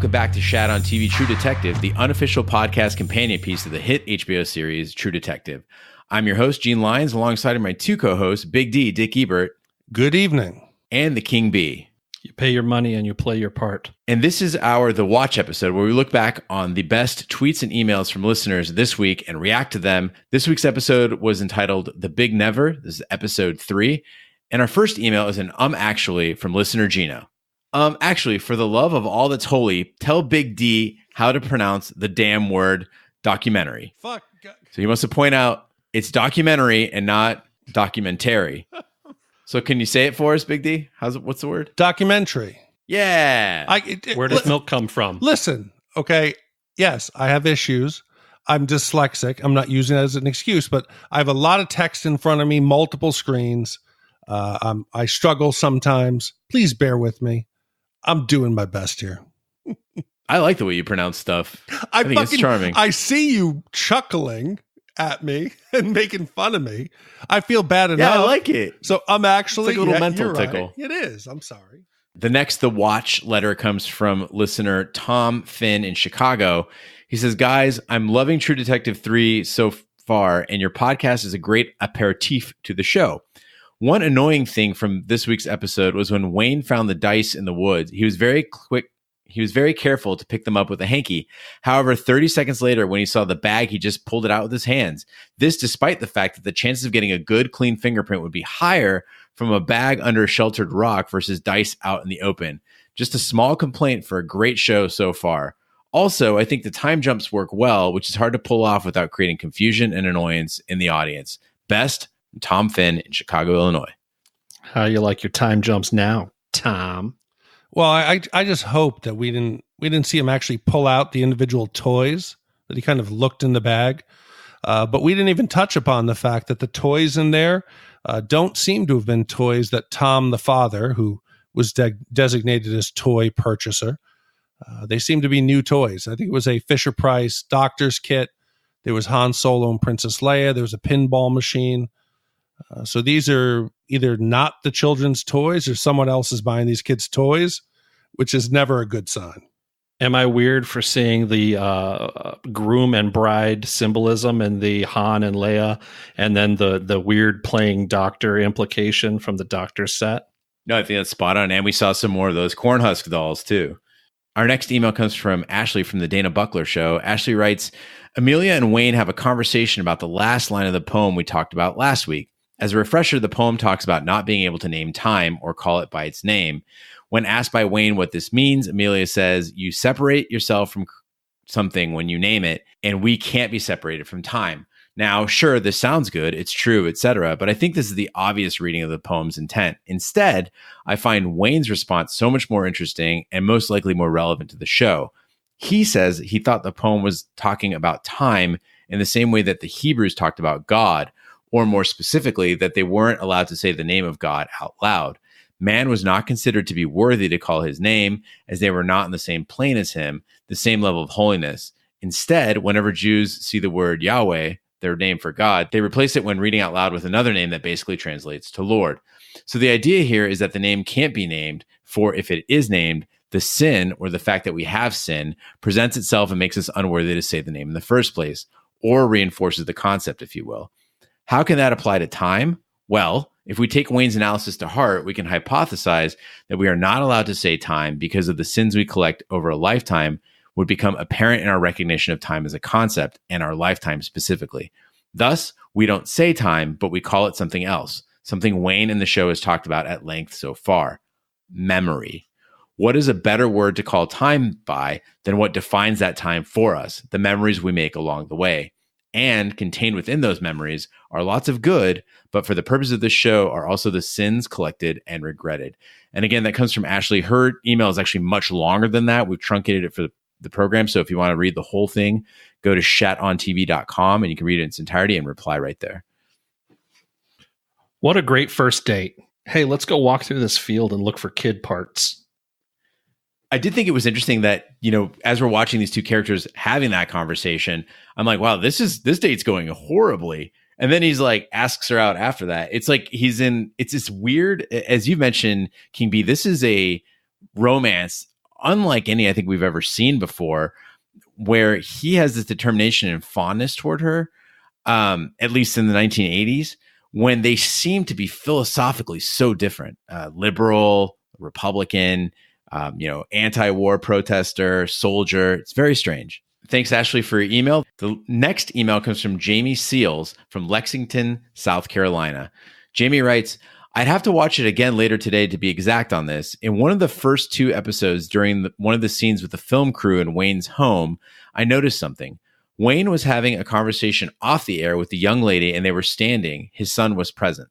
welcome back to Shat on TV True Detective, the unofficial podcast companion piece of the hit HBO series True Detective. I'm your host, Gene Lyons, alongside of my two co-hosts, Big D, Dick Ebert. Good evening. And the King B. You pay your money and you play your part. And this is our The Watch episode, where we look back on the best tweets and emails from listeners this week and react to them. This week's episode was entitled The Big Never. This is episode 3. And our first email is an actually from listener Gino. Actually, for the love of all that's holy, tell Big D how to pronounce the damn word documentary. Fuck. So he wants to point out it's documentary and not documentary. So can you say it for us, Big D? What's the word? Documentary. Yeah. Where does milk come from? Listen, okay. Yes, I have issues. I'm dyslexic. I'm not using it as an excuse, but I have a lot of text in front of me, multiple screens. I struggle sometimes. Please bear with me. I'm doing my best here. I like the way you pronounce stuff. I think it's charming. I see you chuckling at me and making fun of me. I feel bad enough. Yeah, I like it. So I'm actually it's like a little mental tickle. Right. It is. I'm sorry. The next The Watch letter comes from listener Tom Finn in Chicago. He says, guys, I'm loving True Detective 3 so far, and your podcast is a great aperitif to the show. One annoying thing from this week's episode was when Wayne found the dice in the woods. He was very careful to pick them up with a hanky. However, 30 seconds later, when he saw the bag, he just pulled it out with his hands. This despite the fact that the chances of getting a good, clean fingerprint would be higher from a bag under a sheltered rock versus dice out in the open. Just a small complaint for a great show so far. Also, I think the time jumps work well, which is hard to pull off without creating confusion and annoyance in the audience. Best, Tom Finn in Chicago, Illinois. How you like your time jumps now, Tom? Well, I just hope that we didn't see him actually pull out the individual toys, that he kind of looked in the bag. But we didn't even touch upon the fact that the toys in there don't seem to have been toys that Tom, the father, who was designated as toy purchaser, they seem to be new toys. I think it was a Fisher-Price doctor's kit. There was Han Solo and Princess Leia. There was a pinball machine. So these are either not the children's toys or someone else is buying these kids' toys, which is never a good sign. Am I weird for seeing the groom and bride symbolism in the Han and Leia, and then the weird playing doctor implication from the doctor set? No, I think that's spot on. And we saw some more of those Cornhusk dolls, too. Our next email comes from Ashley from the Dana Buckler Show. Ashley writes, Amelia and Wayne have a conversation about the last line of the poem we talked about last week. As a refresher, the poem talks about not being able to name time or call it by its name. When asked by Wayne what this means, Amelia says, you separate yourself from something when you name it, and we can't be separated from time. Now, sure, this sounds good, it's true, etc., but I think this is the obvious reading of the poem's intent. Instead, I find Wayne's response so much more interesting and most likely more relevant to the show. He says he thought the poem was talking about time in the same way that the Hebrews talked about God, or more specifically, that they weren't allowed to say the name of God out loud. Man was not considered to be worthy to call his name, as they were not in the same plane as him, the same level of holiness. Instead, whenever Jews see the word Yahweh, their name for God, they replace it when reading out loud with another name that basically translates to Lord. So the idea here is that the name can't be named, for if it is named, the sin, or the fact that we have sin, presents itself and makes us unworthy to say the name in the first place, or reinforces the concept, if you will. How can that apply to time? Well, if we take Wayne's analysis to heart, we can hypothesize that we are not allowed to say time because of the sins we collect over a lifetime would become apparent in our recognition of time as a concept and our lifetime specifically. Thus, we don't say time, but we call it something else, something Wayne in the show has talked about at length so far: memory. What is a better word to call time by than what defines that time for us, the memories we make along the way? And contained within those memories are lots of good, but for the purpose of this show are also the sins collected and regretted. And again, that comes from Ashley. Her email is actually much longer than that. We've truncated it for the program. So if you want to read the whole thing, go to shatontv.com and you can read it in its entirety and reply right there. What a great first date. Hey, let's go walk through this field and look for kid parts. I did think it was interesting that, as we're watching these two characters having that conversation, I'm like, wow, this date's going horribly. And then he's like, asks her out after that. It's like it's this weird, as you mentioned, King B, this is a romance unlike any I think we've ever seen before, where he has this determination and fondness toward her, at least in the 1980s, when they seem to be philosophically so different. Liberal, Republican, anti-war protester, soldier. It's very strange. Thanks, Ashley, for your email. The next email comes from Jamie Seals from Lexington, South Carolina. Jamie writes, I'd have to watch it again later today to be exact on this. In one of the first 2 episodes during one of the scenes with the film crew in Wayne's home, I noticed something. Wayne was having a conversation off the air with the young lady and they were standing. His son was present.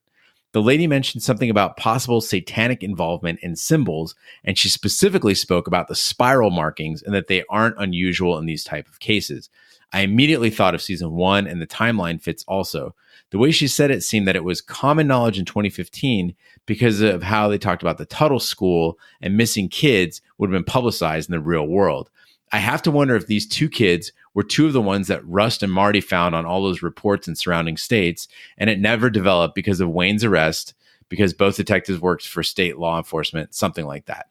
The lady mentioned something about possible satanic involvement in symbols, and she specifically spoke about the spiral markings and that they aren't unusual in these type of cases. I immediately thought of season 1, and the timeline fits also. The way she said it seemed that it was common knowledge in 2015 because of how they talked about the Tuttle School and missing kids would have been publicized in the real world. I have to wonder if these 2 kids were 2 of the ones that Rust and Marty found on all those reports in surrounding states, and it never developed because of Wayne's arrest, because both detectives worked for state law enforcement, something like that.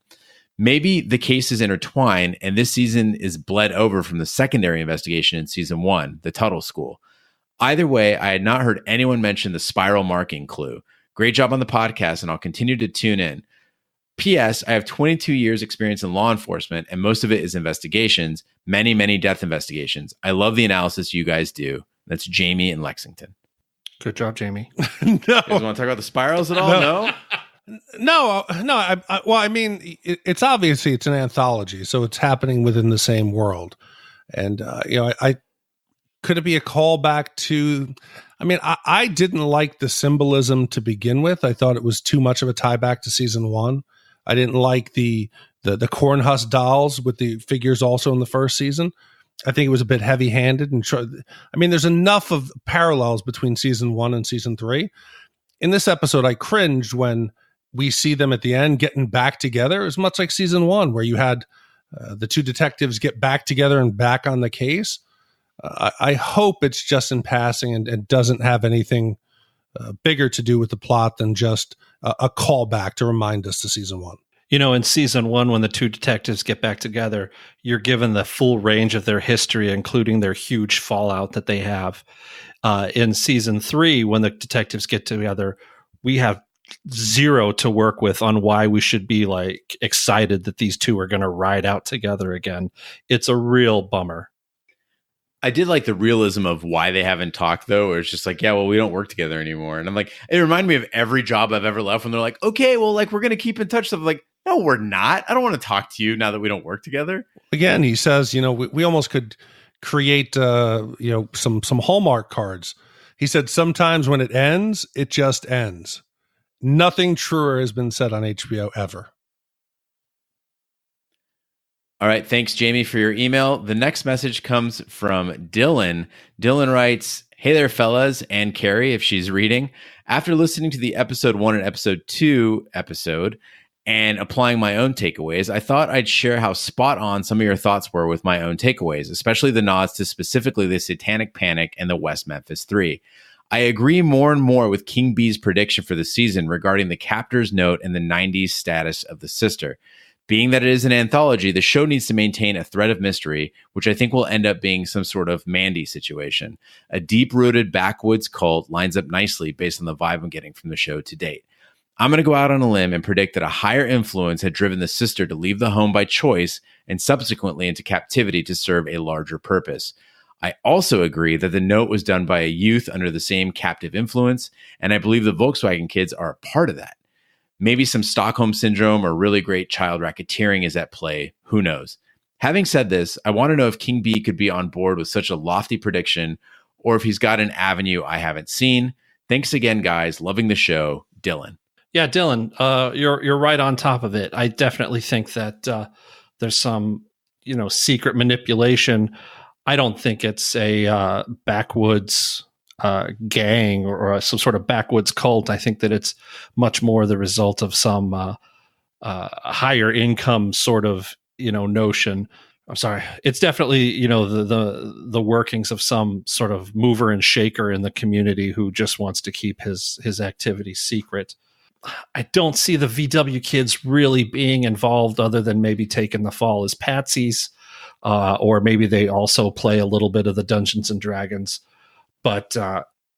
Maybe the cases intertwine, and this season is bled over from the secondary investigation in season 1, the Tuttle School. Either way, I had not heard anyone mention the spiral marking clue. Great job on the podcast, and I'll continue to tune in. P.S. I have 22 years experience in law enforcement, and most of it is investigations, many, many death investigations. I love the analysis you guys do. That's Jamie in Lexington. Good job, Jamie. No. You guys want to talk about the spirals at all? No. I mean, it's obviously it's an anthology, so it's happening within the same world. And, I could it be a callback to, I didn't like the symbolism to begin with. I thought it was too much of a tie back to season 1. I didn't like the cornhusk dolls with the figures also in the first season. I think it was a bit heavy-handed. There's enough of parallels between season 1 and season 3. In this episode, I cringed when we see them at the end getting back together. It was much like season 1, where you had the 2 detectives get back together and back on the case. I hope it's just in passing and doesn't have anything bigger to do with the plot than just a callback to remind us to season 1. In season 1, when the 2 detectives get back together, you're given the full range of their history, including their huge fallout that they have. In season 3, when the detectives get together, we have 0 to work with on why we should be excited that these 2 are going to ride out together again. It's a real bummer. I did like the realism of why they haven't talked, though, where it's just we don't work together anymore. And I'm like, it reminded me of every job I've ever left when they're like, okay, well, we're going to keep in touch. So I'm like, no, we're not. I don't want to talk to you now that we don't work together. Again, he says, we almost could create, some Hallmark cards. He said, sometimes when it ends, it just ends. Nothing truer has been said on HBO ever. All right. Thanks, Jamie, for your email. The next message comes from Dillon. Dillon writes, hey there, fellas, and Carrie, if she's reading. After listening to the episode 1 and episode 2 episode and applying my own takeaways, I thought I'd share how spot on some of your thoughts were with my own takeaways, especially the nods to specifically the Satanic Panic and the West Memphis 3. I agree more and more with King B's prediction for the season regarding the captor's note and the 90s status of the sister. Being that it is an anthology, the show needs to maintain a thread of mystery, which I think will end up being some sort of Mandy situation. A deep-rooted backwoods cult lines up nicely based on the vibe I'm getting from the show to date. I'm going to go out on a limb and predict that a higher influence had driven the sister to leave the home by choice and subsequently into captivity to serve a larger purpose. I also agree that the note was done by a youth under the same captive influence, and I believe the Volkswagen kids are a part of that. Maybe some Stockholm Syndrome or really great child racketeering is at play. Who knows? Having said this, I want to know if King B could be on board with such a lofty prediction or if he's got an avenue I haven't seen. Thanks again, guys. Loving the show. Dillon. Yeah, Dillon, you're right on top of it. I definitely think that there's some, secret manipulation. I don't think it's a backwoods gang or some sort of backwoods cult. I think that it's much more the result of some higher income sort of notion. I'm sorry. It's definitely the workings of some sort of mover and shaker in the community who just wants to keep his activity secret. I don't see the VW kids really being involved other than maybe taking the fall as patsies, or maybe they also play a little bit of the Dungeons and Dragons. But,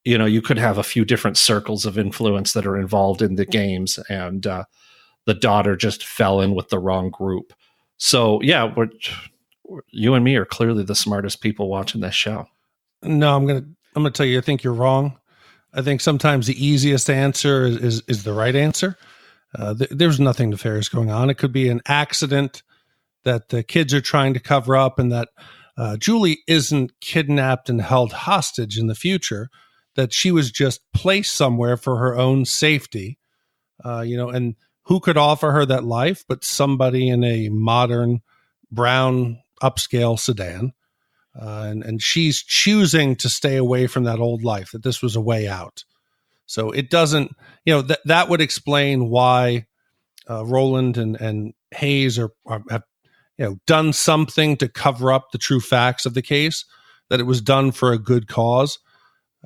you could have a few different circles of influence that are involved in the games, and the daughter just fell in with the wrong group. So, yeah, you and me are clearly the smartest people watching this show. No, I'm gonna tell you, I think you're wrong. I think sometimes the easiest answer is the right answer. There's nothing nefarious going on. It could be an accident that the kids are trying to cover up, and that Julie isn't kidnapped and held hostage in the future, that she was just placed somewhere for her own safety. And who could offer her that life but somebody in a modern brown upscale sedan? And she's choosing to stay away from that old life, that this was a way out. So it doesn't, that would explain why Roland and Hayes have done something to cover up the true facts of the case, that it was done for a good cause.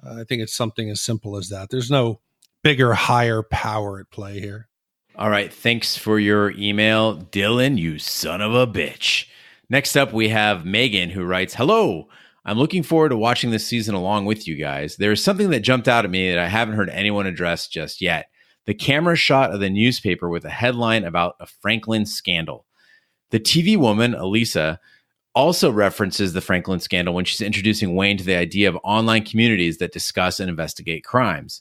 I think it's something as simple as that. There's no bigger, higher power at play here. All right. Thanks for your email, Dillon, you son of a bitch. Next up, we have Megan, who writes, "Hello, I'm looking forward to watching this season along with you guys. There is something that jumped out at me that I haven't heard anyone address just yet. The camera shot of the newspaper with a headline about a Franklin scandal. The TV woman, Elisa, also references the Franklin scandal when she's introducing Wayne to the idea of online communities that discuss and investigate crimes.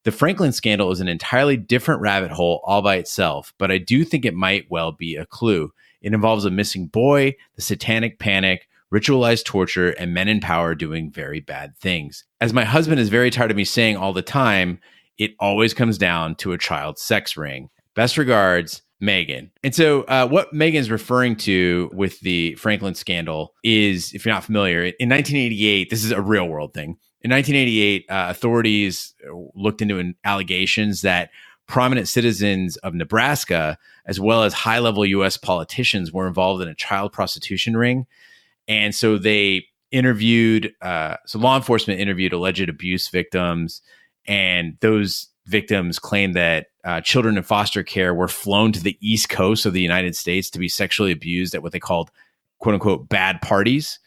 The Franklin scandal is an entirely different rabbit hole all by itself, but I do think it might well be a clue. It involves a missing boy, the satanic panic, ritualized torture, and men in power doing very bad things. As my husband is very tired of me saying all the time, it always comes down to a child sex ring. Best regards, Megan." And so what Megan's referring to with the Franklin scandal is, if you're not familiar, in 1988, this is a real world thing. In 1988, authorities looked into allegations that prominent citizens of Nebraska, as well as high-level U.S. politicians, were involved in a child prostitution ring. And so they law enforcement interviewed alleged abuse victims, and those victims claimed that children in foster care were flown to the East Coast of the United States to be sexually abused at what they called, quote unquote, bad parties.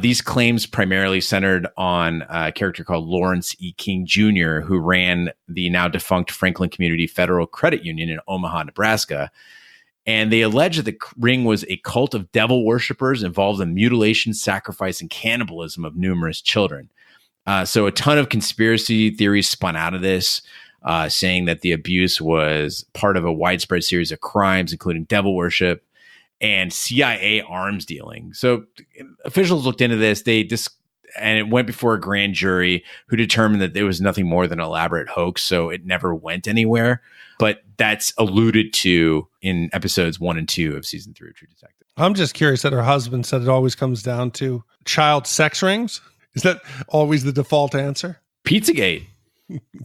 These claims primarily centered on a character called Lawrence E. King Jr., who ran the now defunct Franklin Community Federal Credit Union in Omaha, Nebraska. And they alleged that the ring was a cult of devil worshippers involved in mutilation, sacrifice, and cannibalism of numerous children. So a ton of conspiracy theories spun out of this, saying that the abuse was part of a widespread series of crimes, including devil worship and CIA arms dealing. So officials looked into this. And it went before a grand jury who determined that there was nothing more than an elaborate hoax. So it never went anywhere. But that's alluded to in episodes 1 and 2 of season 3 of True Detective. I'm just curious that her husband said it always comes down to child sex rings. Is that always the default answer? Pizzagate.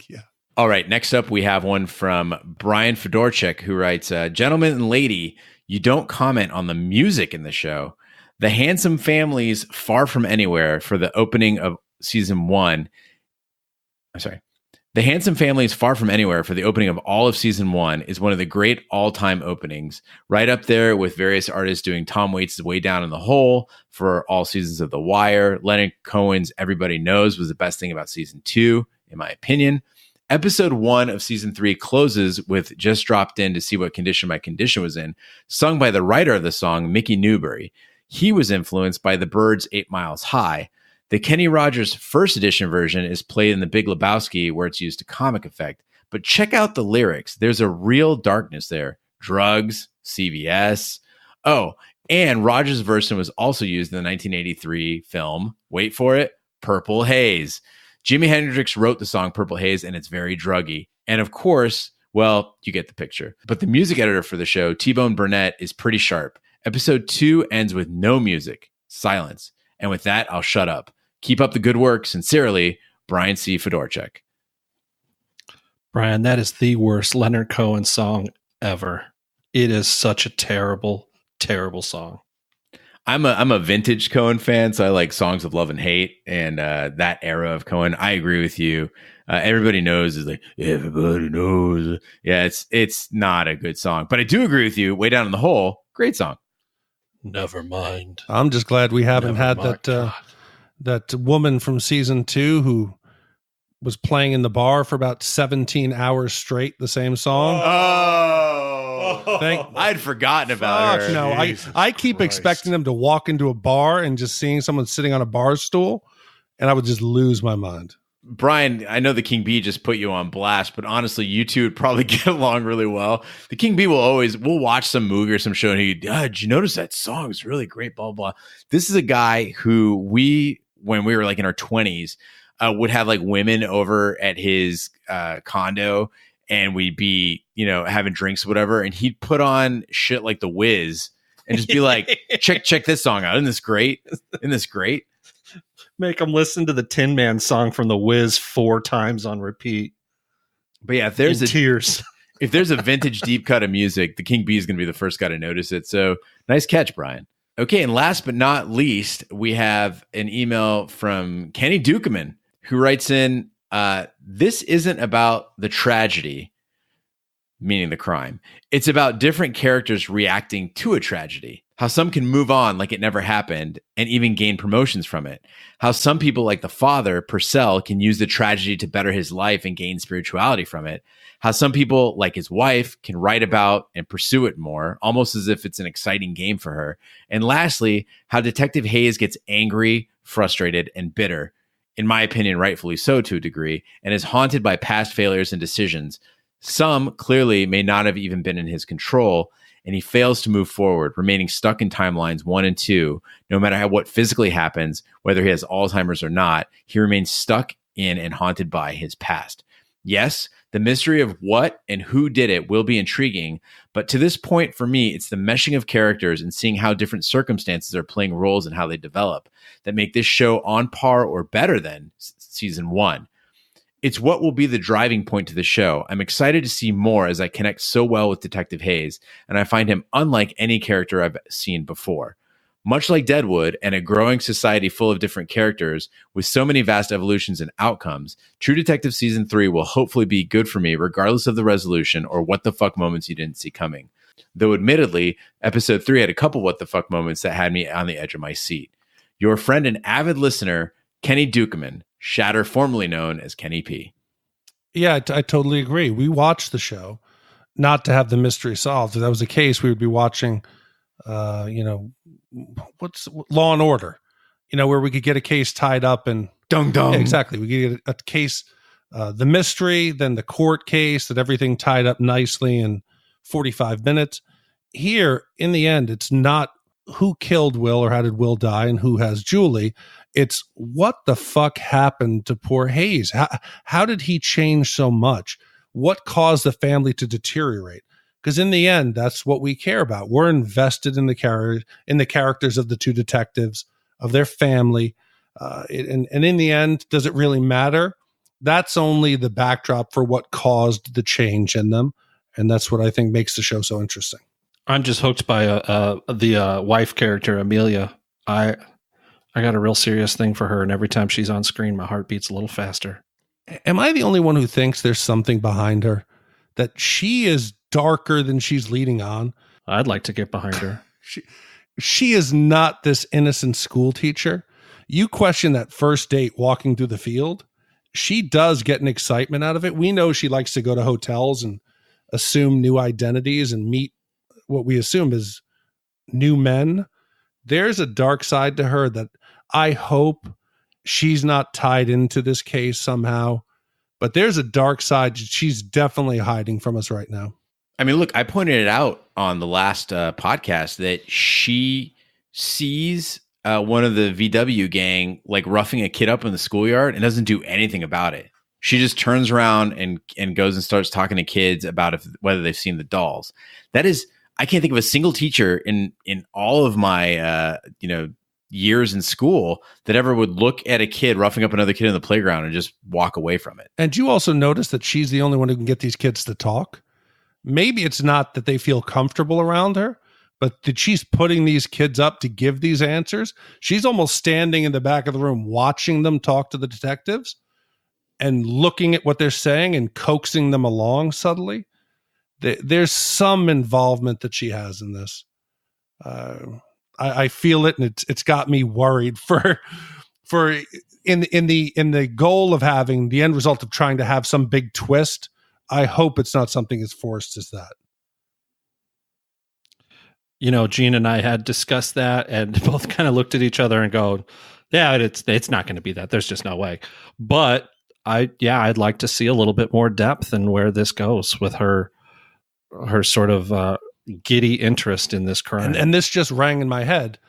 Yeah. All right. Next up, we have one from Brian Fedorchik, who writes, "Gentleman and lady, you don't comment on the music in the show. The Handsome Family's Far From Anywhere for the opening of season 1. The Handsome Family's Far From Anywhere for the opening of all of season 1 is one of the great all-time openings, right up there with various artists doing Tom Waits' Way Down in the Hole for all seasons of The Wire. Leonard Cohen's Everybody Knows was the best thing about season 2, in my opinion. Episode 1 of season 3 closes with Just Dropped In to See What Condition My Condition Was In, sung by the writer of the song, Mickey Newbury. He was influenced by the Byrds' 8 Miles High. The Kenny Rogers first edition version is played in The Big Lebowski, where it's used to comic effect. But check out the lyrics. There's a real darkness there. Drugs, CVS. Oh, and Rogers' version was also used in the 1983 film, wait for it, Purple Haze. Jimi Hendrix wrote the song Purple Haze, and it's very druggy. And of course, well, you get the picture. But the music editor for the show, T-Bone Burnett, is pretty sharp. Episode 2 ends with no music, silence. And with that, I'll shut up. Keep up the good work. Sincerely, Brian C. Fedorchik. Brian, that is the worst Leonard Cohen song ever. It is such a terrible, terrible song. I'm a vintage Cohen fan, so I like Songs of Love and Hate and that era of Cohen. I agree with you. Everybody knows is like everybody knows. Yeah, it's not a good song, but I do agree with you. Way Down in the Hole, great song. Never mind. I'm just glad we haven't Never had mind. that woman from season 2 who was playing in the bar for about 17 hours straight, the same song. I'd forgotten about her. No, I keep expecting them to walk into a bar and just seeing someone sitting on a bar stool, and I would just lose my mind. Brian, I know the King Bee just put you on blast, but honestly, you two would probably get along really well. The King Bee we'll watch some movie or some show, and did you notice that song? It's really great, blah, blah. This is a guy who when we were like in our 20s, would have like women over at his condo, and we'd be, having drinks or whatever, and he'd put on shit like The Wiz and just be like, check this song out. Isn't this great? Make them listen to the Tin Man song from The Wiz 4 times on repeat. But yeah, if there's tears. If there's a vintage deep cut of music, the King Bee is going to be the first guy to notice it. So nice catch, Brian. Okay, and last but not least, we have an email from Kenny Dukeman, who writes in, this isn't about the tragedy, meaning the crime. It's about different characters reacting to a tragedy. How some can move on like it never happened and even gain promotions from it. How some people like the father, Purcell, can use the tragedy to better his life and gain spirituality from it. How some people like his wife can write about and pursue it more, almost as if it's an exciting game for her. And lastly, how Detective Hayes gets angry, frustrated, and bitter, in my opinion, rightfully so to a degree, and is haunted by past failures and decisions. Some clearly may not have even been in his control, and he fails to move forward, remaining stuck in timelines 1 and 2. No matter what physically happens, whether he has Alzheimer's or not, he remains stuck in and haunted by his past. Yes, the mystery of what and who did it will be intriguing, but to this point for me, it's the meshing of characters and seeing how different circumstances are playing roles in how they develop that make this show on par or better than season 1. It's what will be the driving point to the show. I'm excited to see more as I connect so well with Detective Hayes, and I find him unlike any character I've seen before. Much like Deadwood and a growing society full of different characters with so many vast evolutions and outcomes, True Detective Season 3 will hopefully be good for me regardless of the resolution or what the fuck moments you didn't see coming. Though admittedly, Episode 3 had a couple what the fuck moments that had me on the edge of my seat. Your friend and avid listener, Kenny Dukeman, Shatter, formerly known as Kenny P. Yeah, I totally agree. We watched the show not to have the mystery solved. If that was the case, we would be watching, what's Law and Order, where we could get a case tied up and dung. Yeah, exactly. We could get a case, the mystery, then the court case, that everything tied up nicely in 45 minutes. Here, in the end, it's not who killed Will or how did Will die and who has Julie. It's what the fuck happened to poor Hayes. How did he change so much? What caused the family to deteriorate? Because in the end, that's what we care about. We're invested in the characters of the two detectives, of their family. And in the end, does it really matter? That's only the backdrop for what caused the change in them. And that's what I think makes the show so interesting. I'm just hooked by the wife character, Amelia. I got a real serious thing for her, and every time she's on screen, my heart beats a little faster. Am I the only one who thinks there's something behind her? That she is darker than she's leading on? I'd like to get behind her. She is not this innocent school teacher. You question that first date walking through the field. She does get an excitement out of it. We know she likes to go to hotels and assume new identities and meet what we assume is new men. There's a dark side to her that I hope she's not tied into this case somehow, but there's a dark side she's definitely hiding from us right now. I mean, look, I pointed it out on the last podcast that she sees one of the VW gang like roughing a kid up in the schoolyard and doesn't do anything about it. She just turns around and goes and starts talking to kids about whether they've seen the dolls. That is, I can't think of a single teacher in all of my years in school that ever would look at a kid roughing up another kid in the playground and just walk away from it. And you also notice that she's the only one who can get these kids to talk. Maybe it's not that they feel comfortable around her, but that she's putting these kids up to give these answers. She's almost standing in the back of the room watching them talk to the detectives and looking at what they're saying and coaxing them along subtly. There's some involvement that she has in this. I feel it, and it's got me worried for in the goal of having the end result of trying to have some big twist. I hope it's not something as forced as that. Gene and I had discussed that and both kind of looked at each other and go, yeah, it's not going to be that. There's just no way. But I'd like to see a little bit more depth in where this goes with her sort of giddy interest in this crime. And this just rang in my head.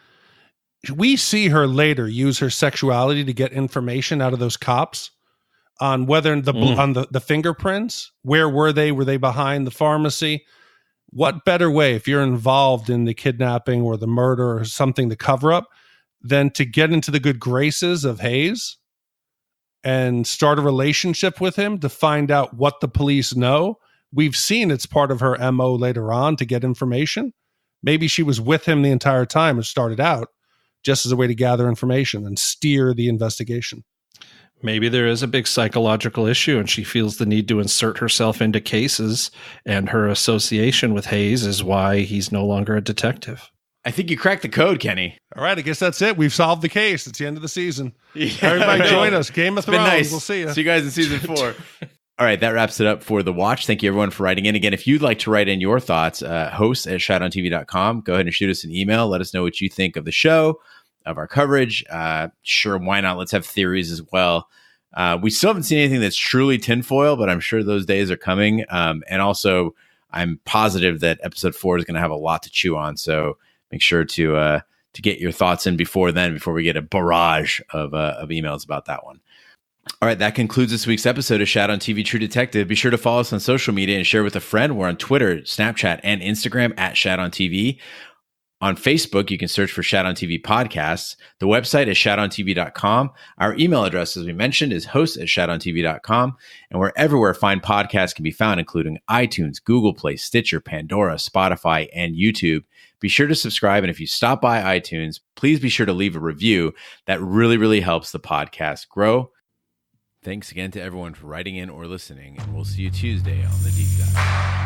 We see her later use her sexuality to get information out of those cops on whether on the fingerprints, where were they? Were they behind the pharmacy? What better way, if you're involved in the kidnapping or the murder or something, the cover up, than to get into the good graces of Hayes and start a relationship with him to find out what the police know? We've seen it's part of her MO later on to get information. Maybe she was with him the entire time and started out just as a way to gather information and steer the investigation. Maybe there is a big psychological issue and she feels the need to insert herself into cases, and her association with Hayes is why he's no longer a detective. I think you cracked the code, Kenny. All right, I guess that's it. We've solved the case. It's the end of the season. Yeah, everybody join us. Game of Thrones. Nice. We'll see you. See you guys in season 4. All right, that wraps it up for The Watch. Thank you, everyone, for writing in. Again, if you'd like to write in your thoughts, hosts at shatontv.com. Go ahead and shoot us an email. Let us know what you think of the show, of our coverage. Sure, why not? Let's have theories as well. We still haven't seen anything that's truly tinfoil, but I'm sure those days are coming. And also, I'm positive that episode 4 is going to have a lot to chew on. So make sure to get your thoughts in before we get a barrage of emails about that one. All right, that concludes this week's episode of Shat on TV True Detective. Be sure to follow us on social media and share with a friend. We're on Twitter, Snapchat, and Instagram at Shat on TV. On Facebook, you can search for Shat on TV podcasts. The website is shatontv.com. Our email address, as we mentioned, is host@shatontv.com. And we're everywhere fine podcasts can be found, including iTunes, Google Play, Stitcher, Pandora, Spotify, and YouTube. Be sure to subscribe. And if you stop by iTunes, please be sure to leave a review. That really, really helps the podcast grow. Thanks again to everyone for writing in or listening. And we'll see you Tuesday on The Deep Dive.